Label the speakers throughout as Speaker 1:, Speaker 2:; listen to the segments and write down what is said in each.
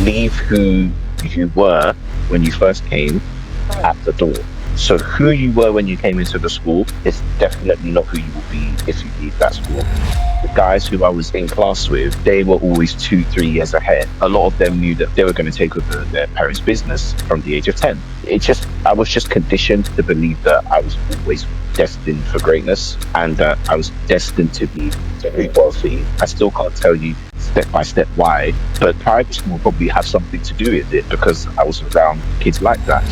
Speaker 1: leave who you were when you first came at the door. So who you were when you came into the school is definitely not who you will be if you leave that school. The guys who I was in class with, they were always 2, 3 years ahead. A lot of them knew that they were going to take over their parents' business from the age of 10. I was just conditioned to believe that I was always destined for greatness and that I was destined to be very wealthy. I still can't tell you step by step why, but private school probably have something to do with it because I was around kids like that.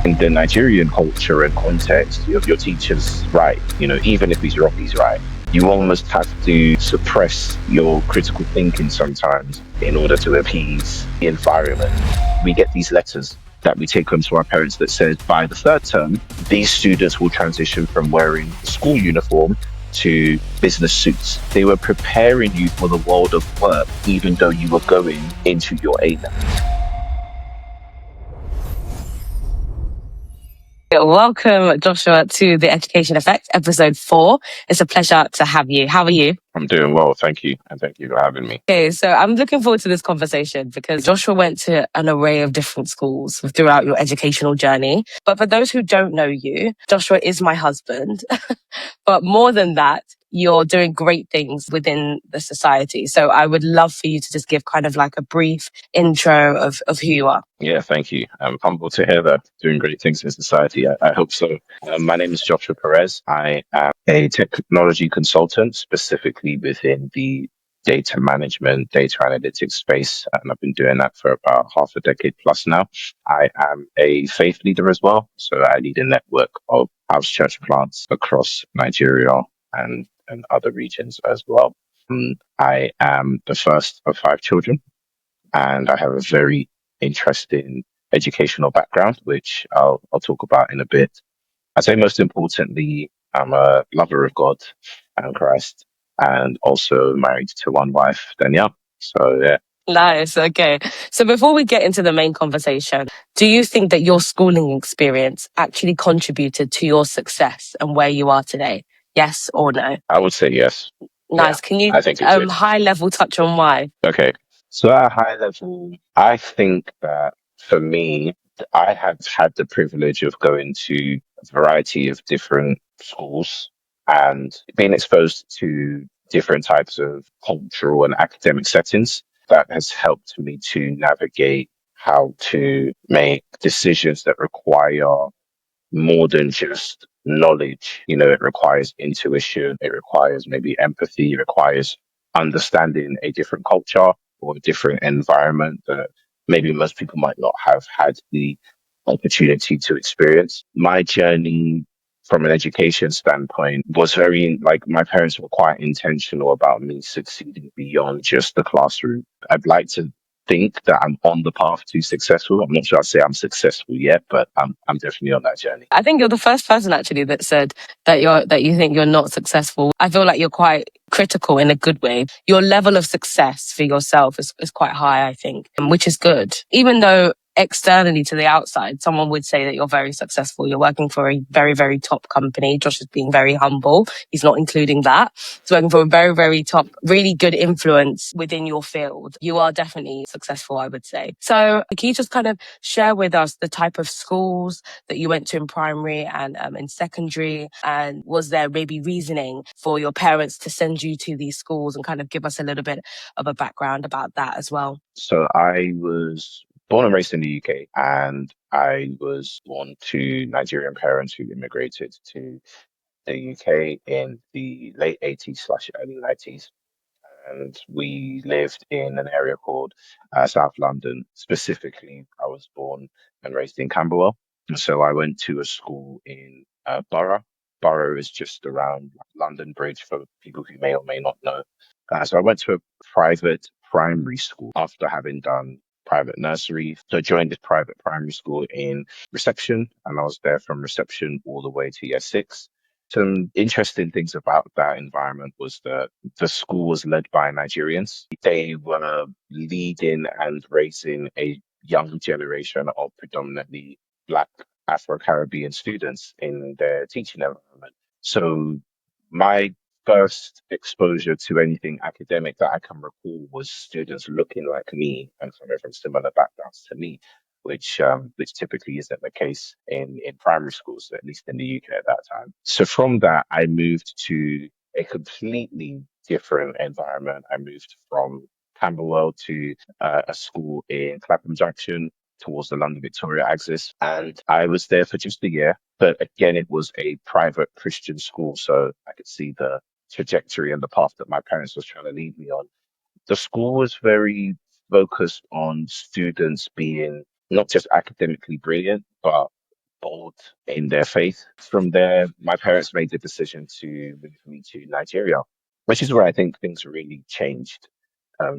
Speaker 1: In the Nigerian culture and context, your teacher's right. Even if he's wrong, he's right. You almost have to suppress your critical thinking sometimes in order to appease the environment. We get these letters that we take home to our parents that says by the third term, these students will transition from wearing school uniform to business suits. They were preparing you for the world of work, even though you were going into your A-levels.
Speaker 2: Welcome, Joshua, to The Education Effect, episode 4. It's a pleasure to have you. How are you?
Speaker 1: I'm doing well, thank you. And thank you for having me.
Speaker 2: Okay, so I'm looking forward to this conversation because Joshua went to an array of different schools throughout your educational journey. But for those who don't know you, Joshua is my husband. But more than that, you're doing great things within the society. So I would love for you to just give kind of like a brief intro of who you are.
Speaker 1: Yeah, thank you. I'm humbled to hear that doing great things in society. I hope so. My name is Joshua Perez. I am a technology consultant, specifically within the data management, data analytics space. And I've been doing that for about half a decade plus now. I am a faith leader as well. So I lead a network of house church plants across Nigeria and other regions as well. I am the first of 5 children, and I have a very interesting educational background, which I'll talk about in a bit. I'd say most importantly, I'm a lover of God and Christ, and also married to one wife, Danielle. So yeah.
Speaker 2: Nice. Okay. So before we get into the main conversation, do you think that your schooling experience actually contributed to your success and where you are today? Yes or no?
Speaker 1: I would say yes.
Speaker 2: Nice.
Speaker 1: Yeah,
Speaker 2: Can you
Speaker 1: I think it did.
Speaker 2: high level touch on why?
Speaker 1: Okay. So at a high level, I think that for me, I have had the privilege of going to a variety of different schools and being exposed to different types of cultural and academic settings. That has helped me to navigate how to make decisions that require more than just knowledge. It requires intuition, it requires maybe empathy, it requires understanding a different culture or a different environment that maybe most people might not have had the opportunity to experience. My journey from an education standpoint was very, like, my parents were quite intentional about me succeeding beyond just the classroom. I'd like to think that I'm on the path to successful. I'm not sure I'd say I'm successful yet, but I'm definitely on that journey.
Speaker 2: I think you're the first person actually that said that you think you're not successful. I feel like you're quite critical in a good way. Your level of success for yourself is quite high, I think, which is good. Even though externally to the outside, someone would say that you're very successful. You're working for a very, very top company. Josh is being very humble. He's not including that. He's working for a very, very top, really good influence within your field. You are definitely successful, I would say. So can you just kind of share with us the type of schools that you went to in primary and in secondary? And was there maybe reasoning for your parents to send you to these schools, and kind of give us a little bit of a background about that as well?
Speaker 1: So I was born and raised in the UK, and I was born to Nigerian parents who immigrated to the UK in the late 80s slash early 90s. And we lived in an area called South London. Specifically, I was born and raised in Camberwell. And so I went to a school in Borough. Borough is just around London Bridge for people who may or may not know. So I went to a private primary school after having done private nursery. So I joined this private primary school in reception, and I was there from reception all the way to year 6. Some interesting things about that environment was that the school was led by Nigerians. They were leading and raising a young generation of predominantly Black Afro-Caribbean students in their teaching environment. So my first exposure to anything academic that I can recall was students looking like me and coming from similar backgrounds to me, which typically isn't the case in primary schools, at least in the UK at that time. So from that, I moved to a completely different environment. I moved from Camberwell to a school in Clapham Junction towards the London Victoria axis. And I was there for just a year. But again, it was a private Christian school. So I could see the trajectory and the path that my parents was trying to lead me on. The school was very focused on students being not just academically brilliant, but bold in their faith. From there, my parents made the decision to move me to Nigeria, which is where I think things really changed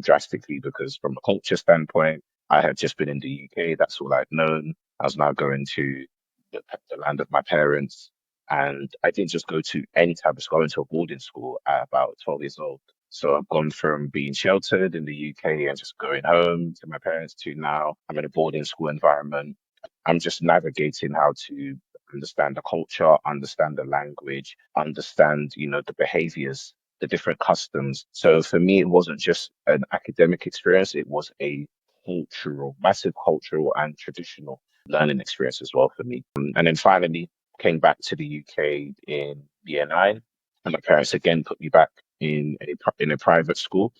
Speaker 1: drastically because from a culture standpoint, I had just been in the UK. That's all I'd known. I was now going to the land of my parents. And I didn't just go to any type of school. I went to a boarding school at about 12 years old. So I've gone from being sheltered in the UK and just going home to my parents to now I'm in a boarding school environment. I'm just navigating how to understand the culture, understand the language, understand, the behaviors, the different customs. So for me, it wasn't just an academic experience, it was a massive cultural and traditional learning experience as well for me. And then finally came back to the UK in year nine, and my parents again put me back in a private school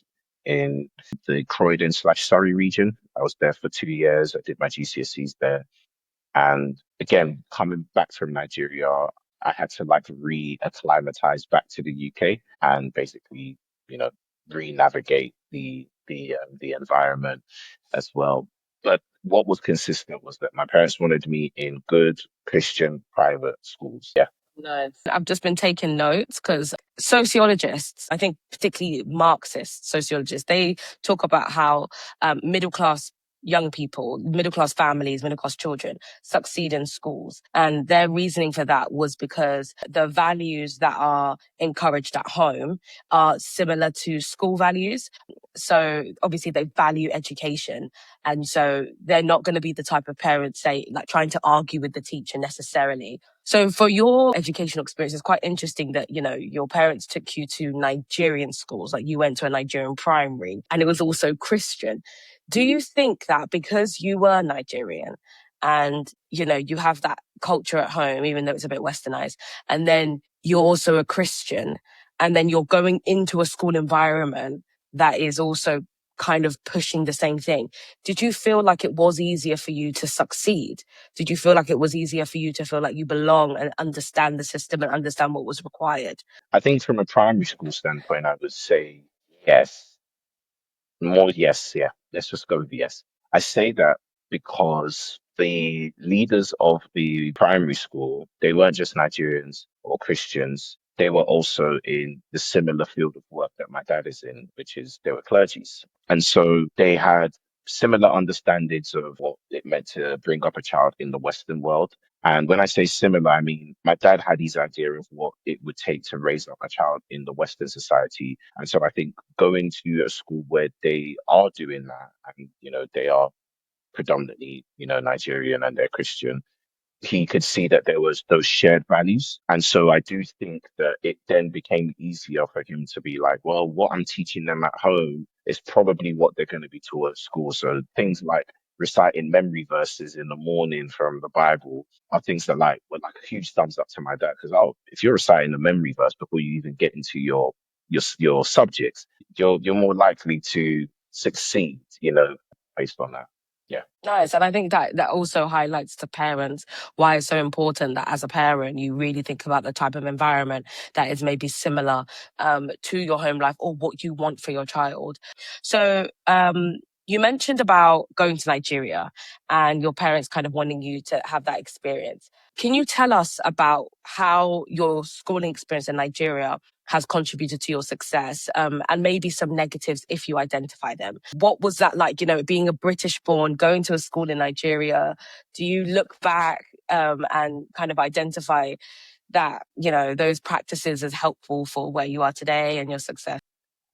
Speaker 1: in the Croydon/Surrey region. I was there for 2 years. I did my GCSEs there. And again, coming back from Nigeria, I had to like re-acclimatize back to the UK and basically, you know, re-navigate the environment as well. But what was consistent was that my parents wanted me in good Christian private schools. Yeah.
Speaker 2: Nice. I've just been taking notes because sociologists, I think particularly Marxist sociologists, they talk about how middle class young people, middle class families, middle class children succeed in schools. And their reasoning for that was because the values that are encouraged at home are similar to school values. So obviously they value education. And so they're not going to be the type of parents, say, like trying to argue with the teacher necessarily. So for your educational experience, it's quite interesting that, your parents took you to Nigerian schools, like you went to a Nigerian primary and it was also Christian. Do you think that because you were Nigerian and, you have that culture at home, even though it's a bit westernized, and then you're also a Christian, and then you're going into a school environment that is also kind of pushing the same thing. Did you feel like it was easier for you to succeed? Did you feel like it was easier for you to feel like you belong and understand the system and understand what was required?
Speaker 1: I think from a primary school standpoint, I would say yes. More yes, yeah. Let's just go with yes. I say that because the leaders of the primary school, they weren't just Nigerians or Christians. They were also in the similar field of work that my dad is in, which is they were clergies. And so they had similar understandings of what it meant to bring up a child in the Western world. And when I say similar, I mean my dad had his idea of what it would take to raise up a child in the Western society. And so I think going to a school where they are doing that and, they are predominantly, Nigerian and they're Christian, he could see that there was those shared values. And so I do think that it then became easier for him to be like, well, what I'm teaching them at home is probably what they're going to be taught at school. So things like reciting memory verses in the morning from the Bible are things that like were like a huge thumbs up to my dad. Because if you're reciting a memory verse before you even get into your subjects, you're more likely to succeed, based on that. Yeah.
Speaker 2: Nice. And I think that also highlights to parents why it's so important that as a parent, you really think about the type of environment that is maybe similar to your home life or what you want for your child. So you mentioned about going to Nigeria and your parents kind of wanting you to have that experience. Can you tell us about how your schooling experience in Nigeria has contributed to your success, and maybe some negatives if you identify them? What was that like, being a British born, going to a school in Nigeria? Do you look back and kind of identify that, those practices as helpful for where you are today and your success?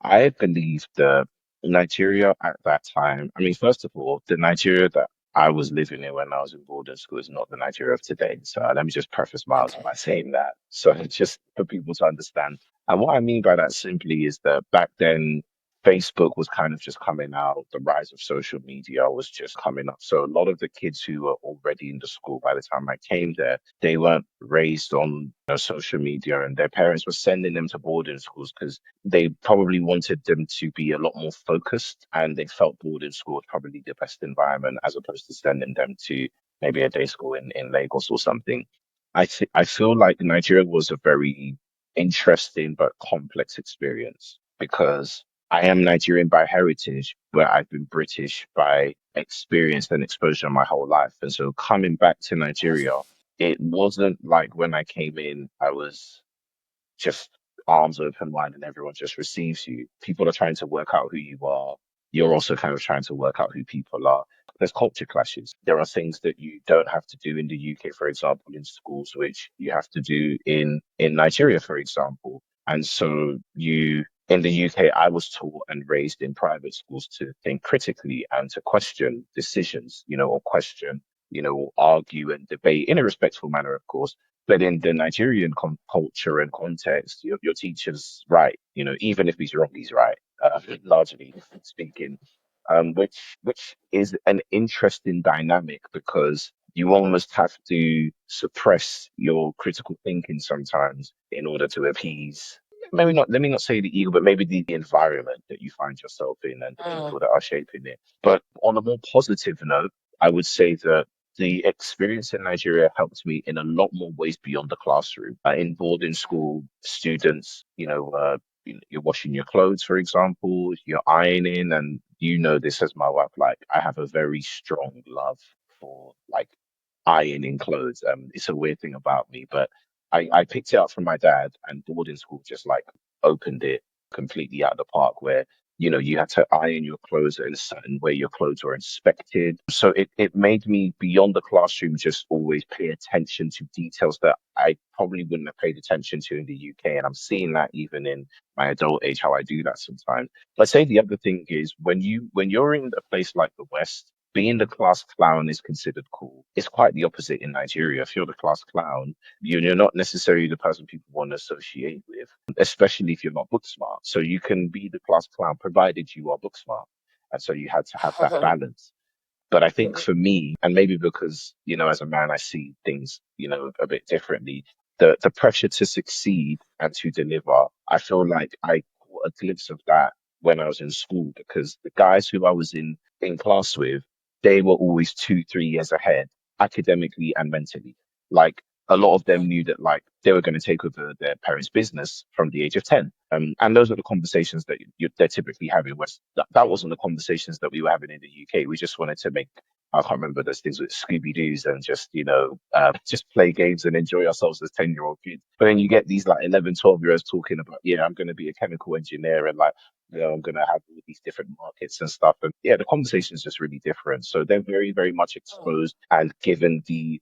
Speaker 1: I believe that Nigeria at that time, I mean, first of all, the Nigeria that I was living in when I was in boarding school is not the Nigeria of today. So let me just preface my answer
Speaker 2: Okay.
Speaker 1: by saying that. So just for people to understand. And what I mean by that simply is that back then, Facebook was kind of just coming out. The rise of social media was just coming up. So a lot of the kids who were already in the school by the time I came there, they weren't raised on social media, and their parents were sending them to boarding schools because they probably wanted them to be a lot more focused, and they felt boarding school was probably the best environment as opposed to sending them to maybe a day school in Lagos or something. I feel like Nigeria was a very interesting but complex experience because I am Nigerian by heritage, but I've been British by experience and exposure my whole life. And so coming back to Nigeria, it wasn't like when I came in, I was just arms open wide and everyone just receives you. People are trying to work out who you are. You're also kind of trying to work out who people are. There's culture clashes. There are things that you don't have to do in the UK, for example, in schools, which you have to do in Nigeria, for example. And so you in the UK, I was taught and raised in private schools to think critically and to question decisions, or question, or argue and debate in a respectful manner, of course, but in the Nigerian culture and context, your teacher's right. Even if he's wrong, he's right. Largely speaking, which is an interesting dynamic because you almost have to suppress your critical thinking sometimes in order to appease. Maybe not. Let me not say the ego, but maybe the environment that you find yourself in and the
Speaker 2: Mm.
Speaker 1: people that are shaping it. But on a more positive note, I would say that the experience in Nigeria helped me in a lot more ways beyond the classroom. In boarding school, students, you're washing your clothes, for example, you're ironing, and this as my wife, like I have a very strong love for like ironing clothes. It's a weird thing about me, but I picked it up from my dad, and boarding school just like opened it completely out of the park where you had to iron your clothes in a certain way, your clothes were inspected. So it made me beyond the classroom just always pay attention to details that I probably wouldn't have paid attention to in the UK. And I'm seeing that even in my adult age, how I do that sometimes. But I'd say the other thing is when you're in a place like the West, being the class clown is considered cool. It's quite the opposite in Nigeria. If you're the class clown, you're not necessarily the person people want to associate with, especially if you're not book smart. So you can be the class clown provided you are book smart. And so you had to have that balance. But I think for me, and maybe because, as a man, I see things, a bit differently, the pressure to succeed and to deliver, I feel like I caught a glimpse of that when I was in school because the guys who I was in class with, they were always 2, 3 years ahead academically and mentally. Like a lot of them knew that like they were going to take over their parents' business from the age of 10. And those are the conversations that they're typically having. West that wasn't the conversations that we were having in the UK. We just wanted to make, I can't remember those things with Scooby Doo's and just, just play games and enjoy ourselves as 10-year-old kids. But then you get these like 11, 12-year-olds talking about, yeah, I'm going to be a chemical engineer and like, I'm going to have all these different markets and stuff. And yeah, the conversation is just really different. So they're very, very much exposed and given the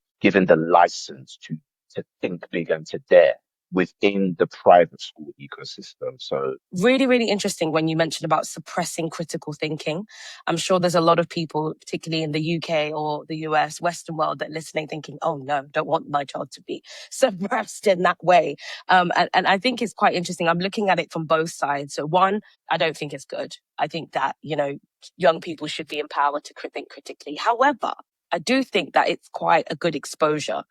Speaker 1: license to think big and to dare within the private school ecosystem. So
Speaker 2: Really, really interesting when you mentioned about suppressing critical thinking. I'm sure there's a lot of people, particularly in the UK or the US, Western world, that are listening thinking, oh no, don't want my child to be suppressed in that way. And I think it's quite interesting. I'm looking at it from both sides. So one, I don't think it's good. I think that, young people should be empowered to think critically. However, I do think that it's quite a good exposure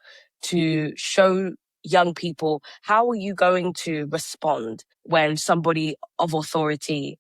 Speaker 2: to show young people how are you going to respond when somebody of authority,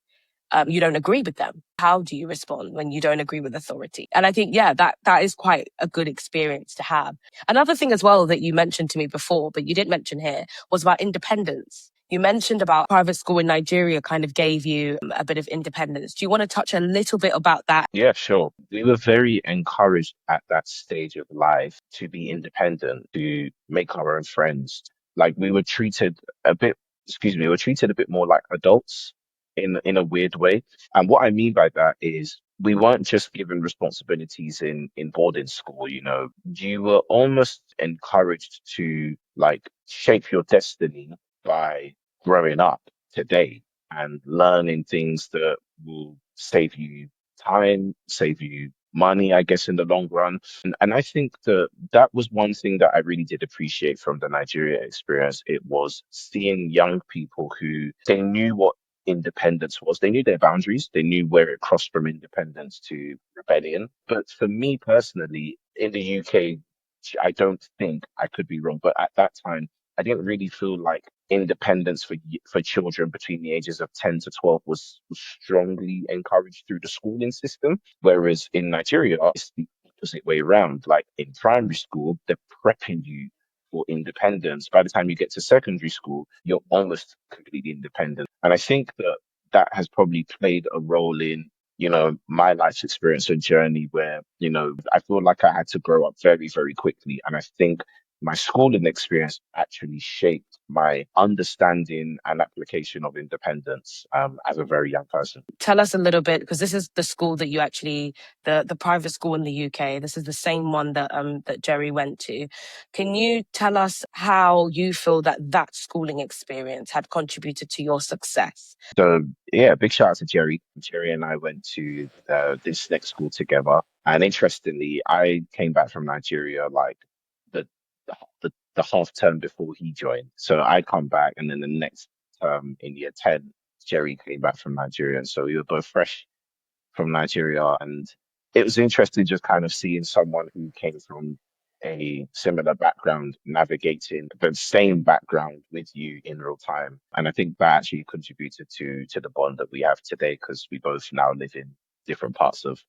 Speaker 2: you don't agree with them. How do you respond when you don't agree with authority? And I think, yeah, that is quite a good experience to have. Another thing as well that you mentioned to me before, but you didn't mention here, was about independence. You mentioned about private school in Nigeria kind of gave you a bit of independence. Do you want to touch a little bit about that?
Speaker 1: yeah, sure. We were very encouraged at that stage of life to be independent, to make our own friends. Like we were treated a bit, excuse me, we were treated a bit more like adults in a weird way. And what I mean by that is we weren't just given responsibilities in boarding school, you were almost encouraged to like shape your destiny by growing up today and learning things that will save you time, save you money, I guess, in the long run. And I think that that was one thing that I really did appreciate from the Nigeria experience. It was seeing young people who they knew what independence was. They knew their boundaries. They knew where it crossed from independence to rebellion. But for me personally, in the UK, I don't think, I could be wrong, but at that time, I didn't really feel like independence for children between the ages of 10 to 12 was strongly encouraged through the schooling system. Whereas in Nigeria, it's the opposite way around. Like in primary school, they're prepping you for independence. By the time you get to secondary school, you're almost completely independent. And I think that that has probably played a role in, my life's experience and journey where, I feel like I had to grow up very, very quickly. And I think my schooling experience actually shaped my understanding and application of independence as a very young person.
Speaker 2: Tell us a little bit, because this is the school that you actually, the private school in the UK. This is the same one that Jerry went to. Can you tell us how you feel that that schooling experience had contributed to your success?
Speaker 1: So yeah, big shout out to Jerry. Jerry and I went to this next school together. And interestingly, I came back from Nigeria like the the half term before he joined. So I come back, and then the next term in year 10, Jerry came back from Nigeria. And so we were both fresh from Nigeria. And it was interesting just kind of seeing someone who came from a similar background navigating the same background with you in real time. And I think that actually contributed to the bond that we have today because we both now live in different parts of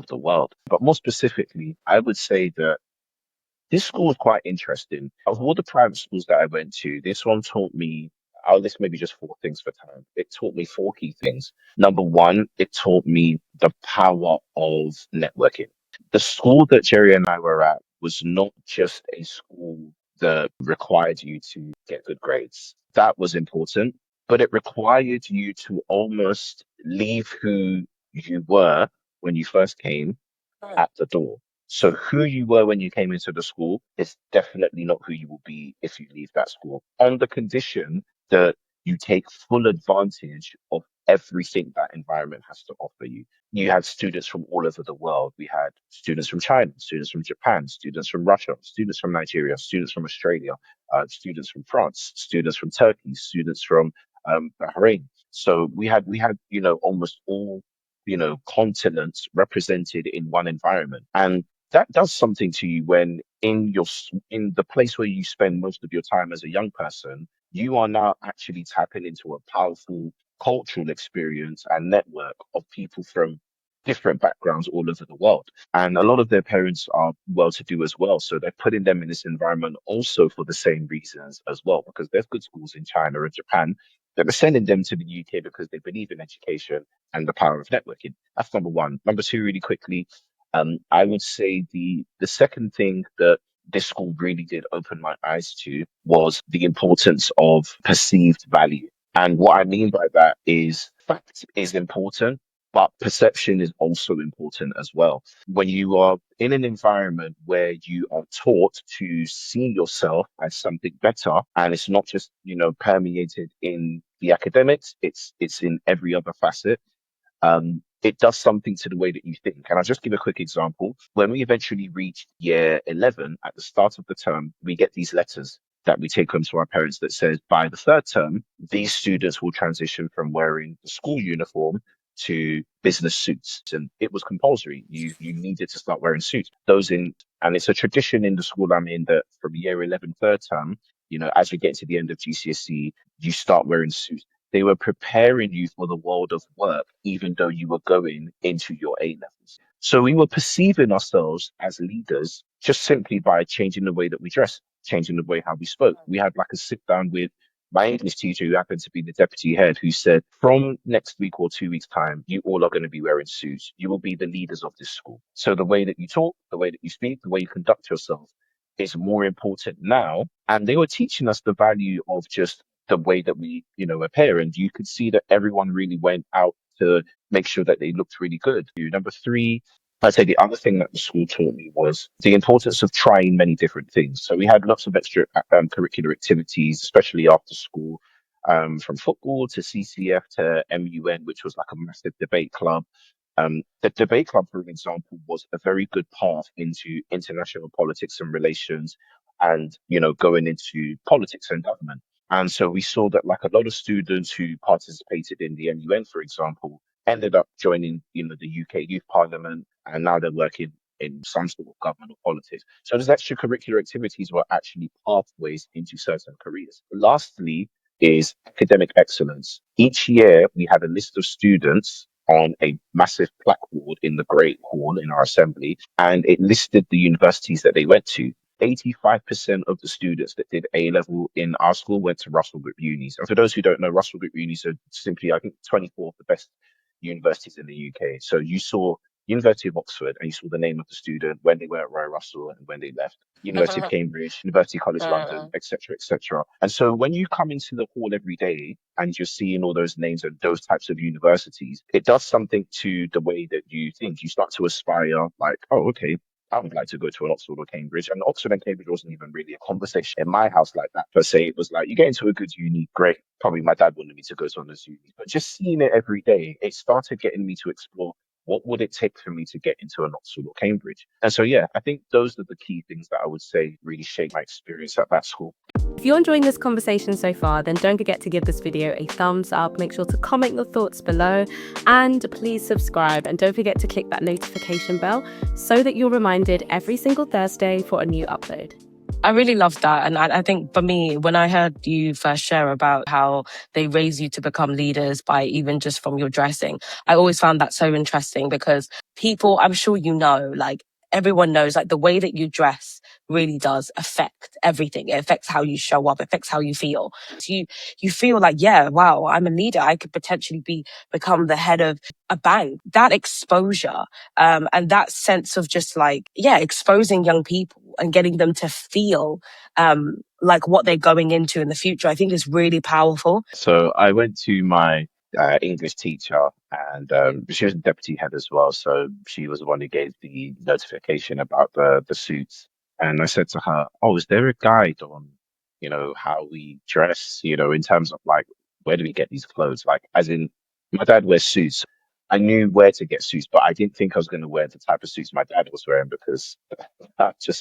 Speaker 1: the world. But more specifically, I would say that this school was quite interesting. Of all the private schools that I went to, this one taught me, I'll list maybe just four things for time. It taught me four key things. Number one, it taught me the power of networking. The school that Jerry and I were at was not just a school that required you to get good grades. That was important, but it required you to almost leave who you were when you first came at the door. So who you were when you came into the school is definitely not who you will be if you leave that school, on the condition that you take full advantage of everything that environment has to offer you. You had students from all over the world. We had students from China, students from Japan, students from Russia, students from Nigeria, students from Australia, students from France, students from Turkey, students from Bahrain. So we had almost all continents represented in one environment. And that does something to you when in the place where you spend most of your time as a young person, you are now actually tapping into a powerful cultural experience and network of people from different backgrounds all over the world. And a lot of their parents are well to do as well. So they're putting them in this environment also for the same reasons as well, because there's good schools in China and Japan that are sending them to the UK because they believe in education and the power of networking. That's number one. Number two, really quickly, I would say the second thing that this school really did open my eyes to was the importance of perceived value. And what I mean by that is fact is important, but perception is also important as well. When you are in an environment where you are taught to see yourself as something better, and it's not just, permeated in the academics, it's in every other facet, it does something to the way that you think. And I'll just give a quick example. When we eventually reached year 11, at the start of the term, we get these letters that we take home to our parents that says by the third term, these students will transition from wearing the school uniform to business suits. And it was compulsory. You needed to start wearing suits. And it's a tradition in the school I'm in that from year 11, third term, as we get to the end of GCSE, you start wearing suits. They were preparing you for the world of work, even though you were going into your A levels. So we were perceiving ourselves as leaders just simply by changing the way that we dress, changing the way how we spoke. We had like a sit down with my English teacher, who happened to be the deputy head, who said, from next week or 2 weeks' time, you all are going to be wearing suits. You will be the leaders of this school. So the way that you talk, the way that you speak, the way you conduct yourself is more important now. And they were teaching us the value of just the way that we, appear. And you could see that everyone really went out to make sure that they looked really good. Number three, I'd say the other thing that the school taught me was the importance of trying many different things. So we had lots of extra curricular activities, especially after school, from football to CCF to MUN, which was like a massive debate club. The debate club, for example, was a very good path into international politics and relations and, going into politics and government. And so we saw that like a lot of students who participated in the MUN, for example, ended up joining, the UK Youth Parliament, and now they're working in some sort of government or politics. So those extracurricular activities were actually pathways into certain careers. Lastly, is academic excellence. Each year, we had a list of students on a massive blackboard in the Great Hall in our assembly, and it listed the universities that they went to. 85% of the students that did A level in our school went to Russell Group unis. And for those who don't know, Russell Group unis are simply, I think, 24 of the best universities in the UK. So you saw University of Oxford and you saw the name of the student when they were at Royal Russell and when they left. University of Cambridge, University College London, etc., etc. And so when you come into the hall every day and you're seeing all those names of those types of universities, it does something to the way that you think. You start to aspire, like, oh, okay, I would like to go to an Oxford or Cambridge. And Oxford and Cambridge wasn't even really a conversation in my house like that per se. It was like, you get into a good uni, great. Probably my dad wanted me to go to one of those unis. But just seeing it every day, it started getting me to explore what would it take for me to get into an Oxford or Cambridge. And so, yeah, I think those are the key things that I would say really shaped my experience at that school.
Speaker 3: If you're enjoying this conversation so far, then don't forget to give this video a thumbs up. Make sure to comment your thoughts below and please subscribe. And don't forget to click that notification bell so that you're reminded every single Thursday for a new upload.
Speaker 2: I really loved that. And I think for me, when I heard you first share about how they raise you to become leaders by even just from your dressing, I always found that so interesting because people, I'm sure like everyone knows, like the way that you dress really does affect everything. It affects how you show up, it affects how you feel. So you feel like, yeah, wow, I'm a leader. I could potentially become the head of a bank. That exposure, and that sense of just like, yeah, exposing young people and getting them to feel, like what they're going into in the future, I think is really powerful.
Speaker 1: So I went to my English teacher, and she was the deputy head as well. So she was the one who gave the notification about the suits. And I said to her, "Oh, is there a guide on, how we dress? In terms of like, where do we get these clothes? Like, as in, my dad wears suits. I knew where to get suits, but I didn't think I was going to wear the type of suits my dad was wearing because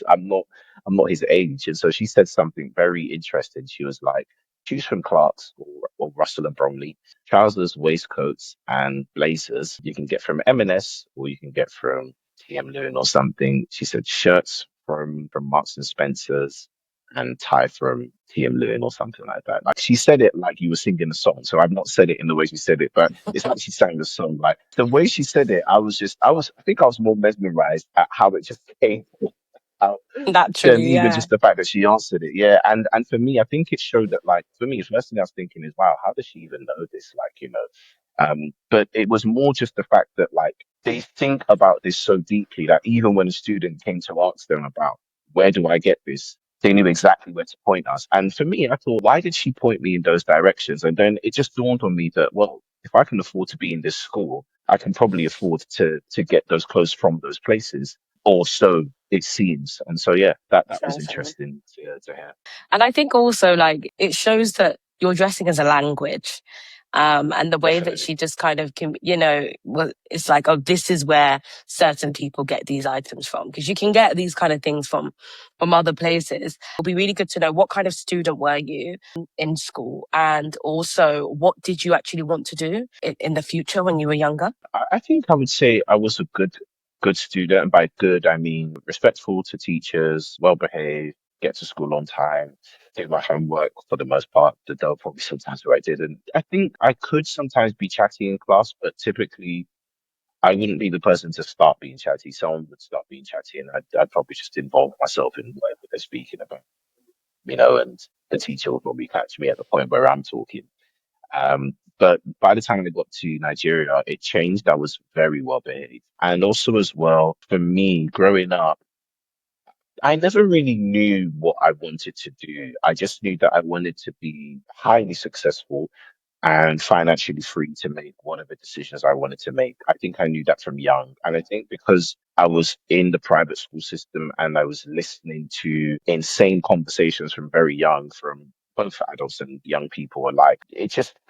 Speaker 1: I'm not his age." And so she said something very interesting. She was like, choose from Clark's or Russell and Bromley. Trousers, waistcoats, and blazers you can get from M&S or you can get from TM Lewin or something. She said shirts from Marks and Spencer's and tie from TM Lewin or something like that. Like she said it like you were singing a song. So I've not said it in the way she said it, but it's like she sang the song. Like the way she said it, I think I was more mesmerized at how it just came out than
Speaker 2: Naturally,
Speaker 1: even
Speaker 2: yeah.
Speaker 1: just the fact that she answered it. Yeah. And for me, I think it showed that like for me, the first thing I was thinking is, wow, how does she even know this? Like, but it was more just the fact that like they think about this so deeply that even when a student came to ask them about where do I get this, they knew exactly where to point us. And for me, I thought, why did she point me in those directions? And then it just dawned on me that, well, if I can afford to be in this school, I can probably afford to get those clothes from those places, or so it seems. And so, yeah, that was
Speaker 2: Certainly.
Speaker 1: interesting to hear.
Speaker 2: And I think also like it shows that you're dressing as a language. And the way that
Speaker 1: Definitely.
Speaker 2: she just kind of can, well, it's like, oh, this is where certain people get these items from. Because you can get these kind of things from other places. It'll be really good to know what kind of student were you in school? And also, what did you actually want to do in the future when you were younger?
Speaker 1: I think I would say I was a good student, and by good I mean respectful to teachers, well behaved, get to school on time, do my homework for the most part. There were probably sometimes where I didn't. I think I could sometimes be chatty in class, but typically I wouldn't be the person to start being chatty. Someone would start being chatty, and I'd probably just involve myself in whatever they're speaking about, and the teacher will probably catch me at the point where I'm talking. But by the time I got to Nigeria, it changed. I was very well behaved. And also, as well, for me, growing up, I never really knew what I wanted to do. I just knew that I wanted to be highly successful and financially free to make whatever decisions I wanted to make. I think I knew that from young. And I think because I was in the private school system and I was listening to insane conversations from very young, from both adults and young people alike,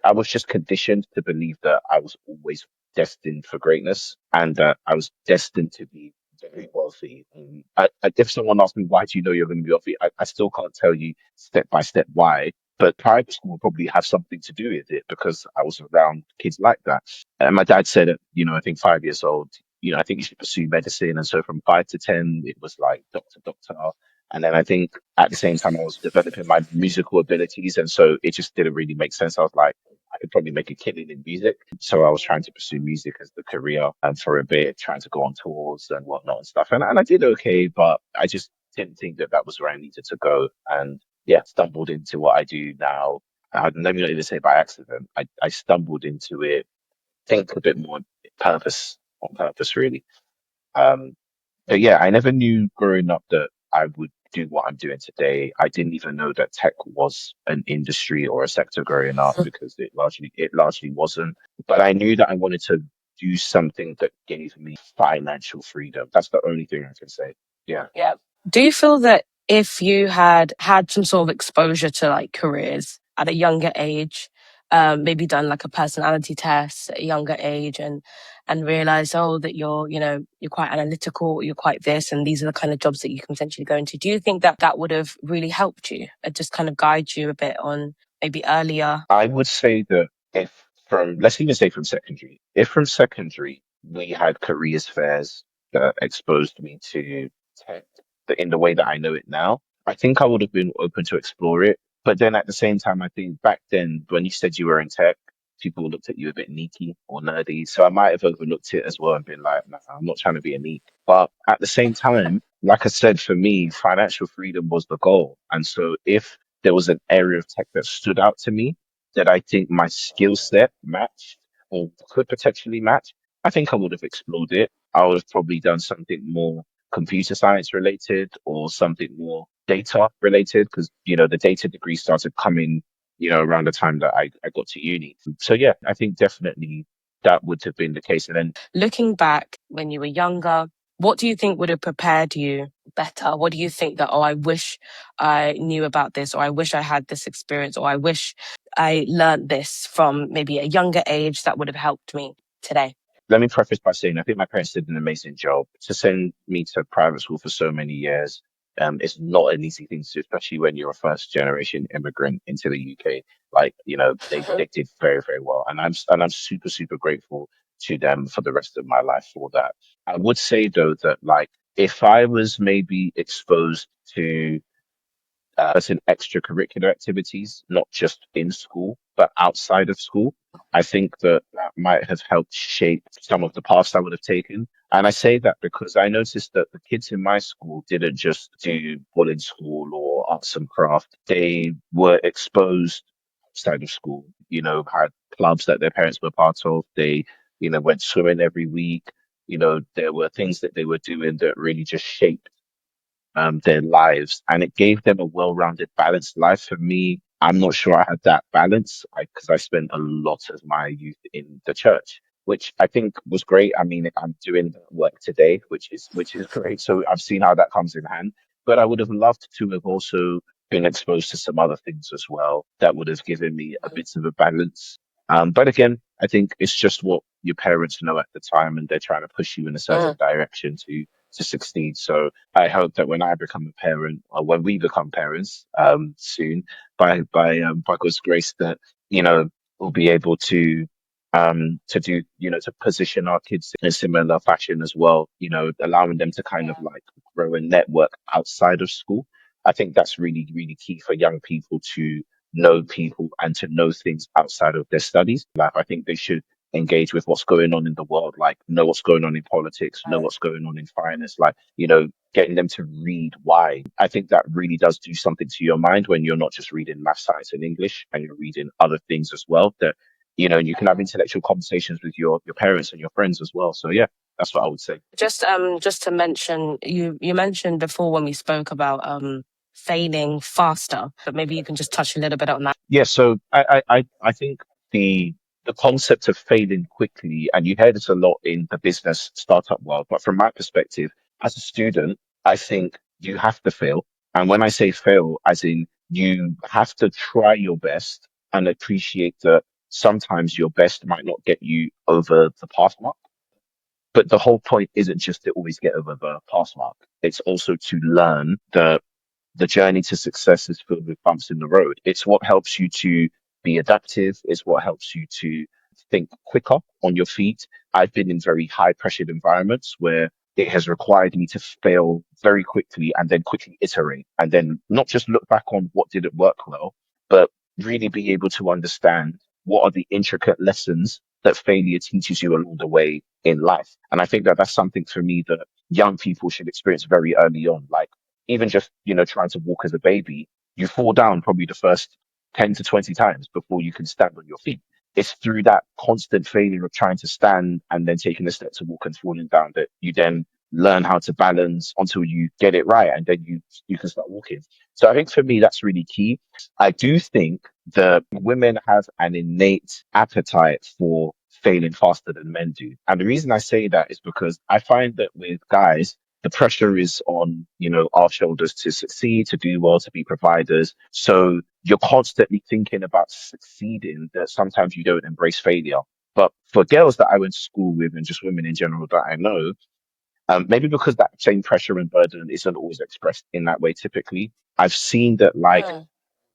Speaker 1: I was just conditioned to believe that I was always destined for greatness and that I was destined to be very wealthy. If someone asked me, why do you know you're going to be wealthy? I still can't tell you step by step why, but private school will probably have something to do with it because I was around kids like that. And my dad said at, I think 5 years old, I think you should pursue medicine. And so from 5 to 10, it was like doctor, doctor. And then I think at the same time, I was developing my musical abilities. And so it just didn't really make sense. I was like, I could probably make a killing in music. So I was trying to pursue music as the career and for a bit, trying to go on tours and whatnot and stuff. And I did okay, but I just didn't think that that was where I needed to go. And yeah, stumbled into what I do now. Let me not even say by accident. I stumbled into it, think a bit more on purpose, really. Um, but yeah, I never knew growing up that I would do what I'm doing today. I didn't even know that tech was an industry or a sector growing up because it largely wasn't. But I knew that I wanted to do something that gave me financial freedom. That's the only thing I can say. Yeah.
Speaker 2: Yeah. Do you feel that if you had had some sort of exposure to like careers at a younger age, maybe done like a personality test at a younger age and realized, oh, that you're quite analytical, you're quite this, and these are the kind of jobs that you can potentially go into. Do you think that that would have really helped you and just kind of guide you a bit on maybe earlier?
Speaker 1: I would say that let's even say from secondary, if from secondary we had careers fairs that exposed me to tech in the way that I know it now, I think I would have been open to explore it. But then at the same time, I think back then when you said you were in tech, people looked at you a bit neaky or nerdy. So I might have overlooked it as well and been like, nah, I'm not trying to be a neat. But at the same time, like I said, for me, financial freedom was the goal. And so if there was an area of tech that stood out to me, that I think my skill set matched or could potentially match, I think I would have explored it. I would have probably done something more computer science related or something more data related because, the data degree started coming, around the time that I got to uni. So yeah, I think definitely that would have been the case. And then
Speaker 2: Looking back when you were younger, what do you think would have prepared you better? What do you think that, oh, I wish I knew about this, or I wish I had this experience, or I wish I learned this from maybe a younger age that would have helped me today?
Speaker 1: let me preface by saying I think my parents did an amazing job to send me to private school for so many years. It's not an easy thing to do, especially when you're a first generation immigrant into the UK. Like, they did very, very well. And I'm super, super grateful to them for the rest of my life for that. I would say though that like if I was maybe exposed to certain extracurricular activities, not just in school, but outside of school. I think that that might have helped shape some of the paths I would have taken. And I say that because I noticed that the kids in my school didn't just do well in school or arts and craft. They were exposed outside of school, had clubs that their parents were part of. They, went swimming every week. There were things that they were doing that really just shaped their lives, and it gave them a well-rounded, balanced life. For me, I'm not sure I had that balance because I spent a lot of my youth in the church, which I think was great. I mean, I'm doing work today, which is great. So I've seen how that comes in hand. But I would have loved to have also been exposed to some other things as well that would have given me a bit of a balance. But again, I think it's just what your parents know at the time, and they're trying to push you in a certain direction to succeed. So I hope that when I become a parent, or when we become parents, soon, by God's grace, that we'll be able to position our kids in a similar fashion as well. Allowing them to kind of like grow a network outside of school. I think that's really, really key for young people to know people and to know things outside of their studies. Like I think they should engage with what's going on in the world, like know what's going on in politics, know what's going on in finance, like, getting them to read why. I think that really does do something to your mind when you're not just reading math, science, and English, and you're reading other things as well that, you can have intellectual conversations with your parents and your friends as well. So yeah, that's what I would say.
Speaker 2: Just to mention, you mentioned before when we spoke about failing faster, but maybe you can just touch a little bit on that.
Speaker 1: Yeah, so I think the concept of failing quickly, and you hear this a lot in the business startup world, but from my perspective, as a student, I think you have to fail. And when I say fail, as in you have to try your best and appreciate that sometimes your best might not get you over the pass mark. But the whole point isn't just to always get over the pass mark. It's also to learn that the journey to success is filled with bumps in the road. It's what helps you to be adaptive. It's what helps you to think quicker on your feet. I've been in very high pressured environments where it has required me to fail very quickly and then quickly iterate and then not just look back on what didn't work well, but really be able to understand what are the intricate lessons that failure teaches you along the way in life. And I think that that's something for me that young people should experience very early on. Like, even just, trying to walk as a baby, you fall down probably the first 10 to 20 times before you can stand on your feet. It's through that constant failure of trying to stand and then taking a step to walk and falling down that you then learn how to balance until you get it right, and then you can start walking. So I think for me, that's really key. I do think that women have an innate appetite for failing faster than men do. And the reason I say that is because I find that with guys, the pressure is on, our shoulders to succeed, to do well, to be providers. So you're constantly thinking about succeeding, that sometimes you don't embrace failure. But for girls that I went to school with and just women in general that I know, maybe because that same pressure and burden isn't always expressed in that way typically, I've seen that like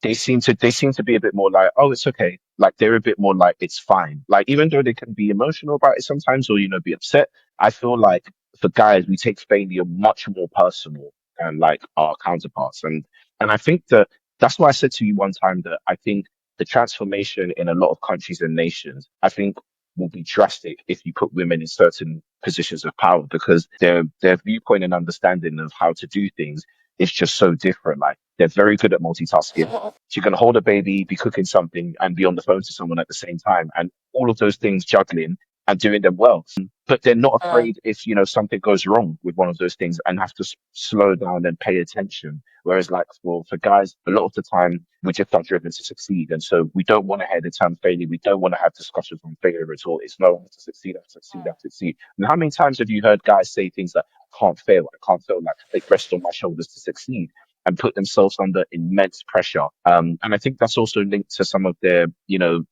Speaker 1: they seem to be a bit more like, oh, it's okay. Like they're a bit more like it's fine. Like even though they can be emotional about it sometimes or be upset, I feel like for guys we take failure much more personal than like our counterparts. And I think that that's why I said to you one time that I think the transformation in a lot of countries and nations, I think will be drastic if you put women in certain positions of power because their viewpoint and understanding of how to do things is just so different. Like they're very good at multitasking. So you can hold a baby, be cooking something, and be on the phone to someone at the same time, and all of those things juggling and doing them well. But they're not afraid if something goes wrong with one of those things and have to slow down and pay attention. Whereas like for guys, a lot of the time we just are driven to succeed, and so we don't want to hear the term failure. We don't want to have discussions on failure at all. It's no, I have to succeed, I have to succeed, I have to succeed. And how many times have you heard guys say things like "I can't fail, I can't fail," like they rest on my shoulders to succeed and put themselves under immense pressure. And I think that's also linked to some of their,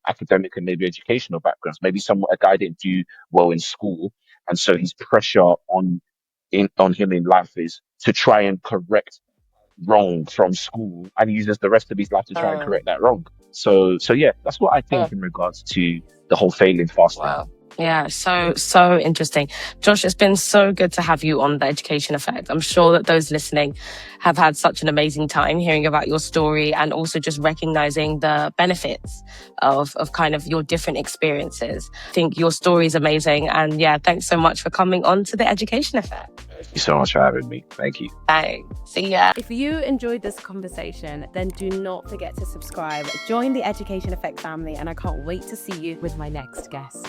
Speaker 1: academic and maybe educational backgrounds. Maybe a guy didn't do well in school, and so his pressure on him in life is to try and correct wrong from school, and he uses the rest of his life to try and correct that wrong. So yeah, that's what I think in regards to the whole failing fast thing.
Speaker 2: Wow. Yeah, so interesting. Josh, it's been so good to have you on The Education Effect. I'm sure that those listening have had such an amazing time hearing about your story and also just recognizing the benefits of kind of your different experiences. I think your story is amazing. And yeah, thanks so much for coming on to The Education Effect.
Speaker 1: Thank you so much for having me. Thank you.
Speaker 2: Thanks. See ya.
Speaker 3: If you enjoyed this conversation, then do not forget to subscribe. Join the Education Effect family, and I can't wait to see you with my next guest.